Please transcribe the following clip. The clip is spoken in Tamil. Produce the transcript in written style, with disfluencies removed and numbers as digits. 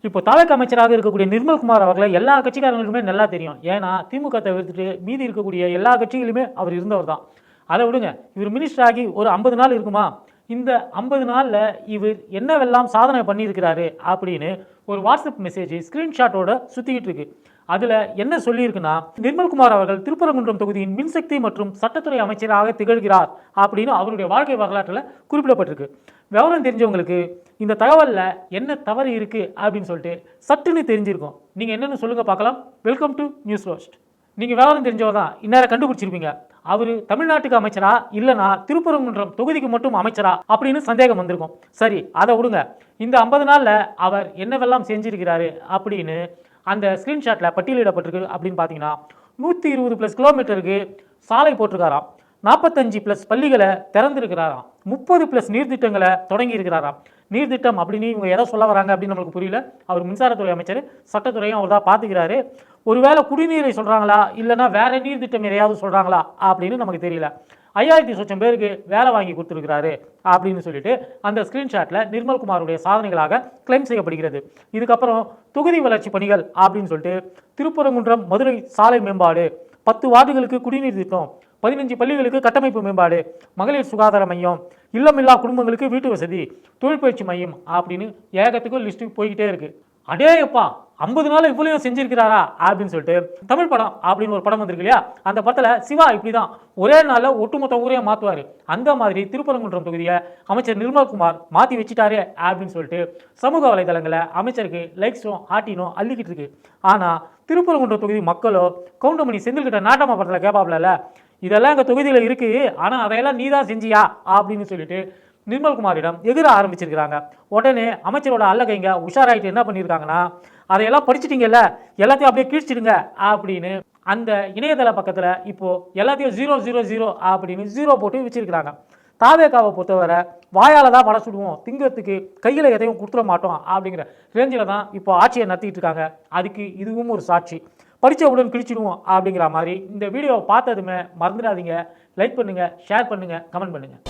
இப்போ தாவேக்கா அமைச்சராக இருக்கக்கூடிய நிர்மல்குமார் அவர்களை எல்லா கட்சிக்காரங்களுக்குமே நல்லா தெரியும். ஏன்னா திமுக தவிர்த்துட்டு மீதி இருக்கக்கூடிய எல்லா கட்சிகளிலுமே அவர் இருந்தவர் தான். அதை விடுங்க, இவர் மினிஸ்டர் ஆகி ஒரு 50 நாள் இருக்குமா? இந்த 50 நாளில் இவர் என்னவெல்லாம் சாதனை பண்ணியிருக்கிறாரு அப்படின்னு ஒரு வாட்ஸ்அப் மெசேஜ் ஸ்க்ரீன்ஷாட்டோட சுற்றிக்கிட்டு இருக்கு. அதில் என்ன சொல்லியிருக்குன்னா, நிர்மல்குமார் அவர்கள் திருப்பரங்குன்றம் தொகுதியின் மின்சக்தி மற்றும் சட்டத்துறை அமைச்சராக திகழ்கிறார் அப்படின்னு அவருடைய வாழ்க்கை வரலாற்றில் குறிப்பிடப்பட்டிருக்கு. விவரம் தெரிஞ்சவங்களுக்கு இந்த தகவலில் என்ன தவறு இருக்குது அப்படின்னு சொல்லிட்டு சட்டுன்னு தெரிஞ்சிருக்கும். நீங்கள் என்னென்னு சொல்லுங்கள் பார்க்கலாம். Welcome to news roast. நீங்கள் விவரம் தெரிஞ்சவர் தான் இந்நேரம் கண்டுபிடிச்சிருப்பீங்க. அவர் தமிழ்நாட்டுக்கு அமைச்சரா இல்லைனா திருப்பரங்குன்றம் தொகுதிக்கு மட்டும் அமைச்சரா அப்படின்னு சந்தேகம் வந்திருக்கும். சரி, அதை விடுங்க. இந்த 50 நாளில் அவர் என்னவெல்லாம் செஞ்சிருக்கிறாரு அப்படின்னு அந்த ஸ்க்ரீன்ஷாட்டில் பட்டியலிடப்பட்டிருக்கு. அப்படின்னு பார்த்தீங்கன்னா 120+ கிலோமீட்டருக்கு சாலை போட்டிருக்காராம், 45+ பள்ளிகளை திறந்திருக்கிறாராம், 30+ நீர்த்திட்டங்களை தொடங்கி இருக்கிறாராம். நீர்த்திட்டம் அப்படின்னு இவங்க எதை சொல்ல வராங்க அப்படின்னு நம்மளுக்கு புரியல. அவர் மின்சாரத்துறை அமைச்சர், சட்டத்துறையும் அவர் தான் பார்த்துக்கிறாரு. ஒருவேளை குடிநீரை சொல்கிறாங்களா இல்லைனா வேற நீர்த்திட்டம் எதையாவது சொல்கிறாங்களா அப்படின்னு நமக்கு தெரியல. 5000 சொச்சம் பேருக்கு வேலை வாங்கி கொடுத்துருக்கிறாரு அப்படின்னு சொல்லிட்டு அந்த ஸ்க்ரீன்ஷாட்டில் நிர்மல்குமாருடைய சாதனைகளாக கிளைம் செய்யப்படுகிறது. இதுக்கப்புறம் தொகுதி வளர்ச்சி பணிகள் அப்படின்னு சொல்லிட்டு திருப்பரங்குன்றம் மதுரை சாலை மேம்பாடு, 10 வார்டுகளுக்கு குடிநீர் திட்டம், 15 பள்ளிகளுக்கு கட்டமைப்பு மேம்பாடு, மகளிர் சுகாதார மையம், இல்லமில்லா குடும்பங்களுக்கு வீட்டு வசதி, தொழிற்பயிற்சி மையம் அப்படின்னு ஏகத்துக்கும் லிஸ்ட்டு போய்கிட்டே இருக்கு. அடேயப்பா, 50 நாள் இவ்வளவு செஞ்சிருக்கிறாரா அப்படின்னு சொல்லிட்டு தமிழ் படம் அப்படின்னு ஒரு படம் வந்திருக்கு இல்லையா? அந்த படத்தில் சிவா இப்படி தான் ஒரே நாளில் ஒட்டுமொத்த ஊரையே மாற்றுவார். அந்த மாதிரி திருப்பரங்குன்றம் தொகுதியை அமைச்சர் நிர்மல்குமார் மாற்றி வச்சுட்டாரே அப்படின்னு சொல்லிட்டு சமூக வலைதளங்களில் அமைச்சருக்கு லைக்ஸும் ஹாட்டினும் அள்ளிக்கிட்டு இருக்கு. ஆனால் திருப்பரங்குன்றம் தொகுதி மக்களோ கவுண்டமணி செந்தில்கிட்ட நாட்டமா படத்தில் கேட்பாப்ல, இதெல்லாம் எங்கள் தொகுதியில் இருக்குது, ஆனால் அதையெல்லாம் நீ தான் செஞ்சியா அப்படின்னு சொல்லிட்டு நிர்மல்குமாரிடம் எதிர ஆரம்பிச்சிருக்கிறாங்க. உடனே அமைச்சரோட அல்லகைங்க உஷாராயிட்டு என்ன பண்ணியிருக்காங்கன்னா, அதையெல்லாம் படிச்சுட்டீங்கல்ல, எல்லாத்தையும் அப்படியே கீழ்ச்சிடுங்க அப்படின்னு அந்த இணையதள பக்கத்தில் இப்போது எல்லாத்தையும் 000 அப்படின்னு 0 போட்டு வச்சிருக்கிறாங்க. தாவேக்காவை பொறுத்தவரை வாயால் தான் வடை சுடுவோம், திங்கத்துக்கு கையில் எதையும் கொடுத்துட மாட்டோம் அப்படிங்கிற ரேஞ்சில் தான் இப்போ ஆட்சியை நடத்திட்டு இருக்காங்க. அதுக்கு இதுவும் ஒரு சாட்சி. படித்தவுடன் கிழிச்சிடுவோம் அப்படிங்கிற மாதிரி இந்த வீடியோவை பார்த்ததுமே மறந்துடாதீங்க. லைக் பண்ணுங்கள், ஷேர் பண்ணுங்கள், கமெண்ட் பண்ணுங்கள்.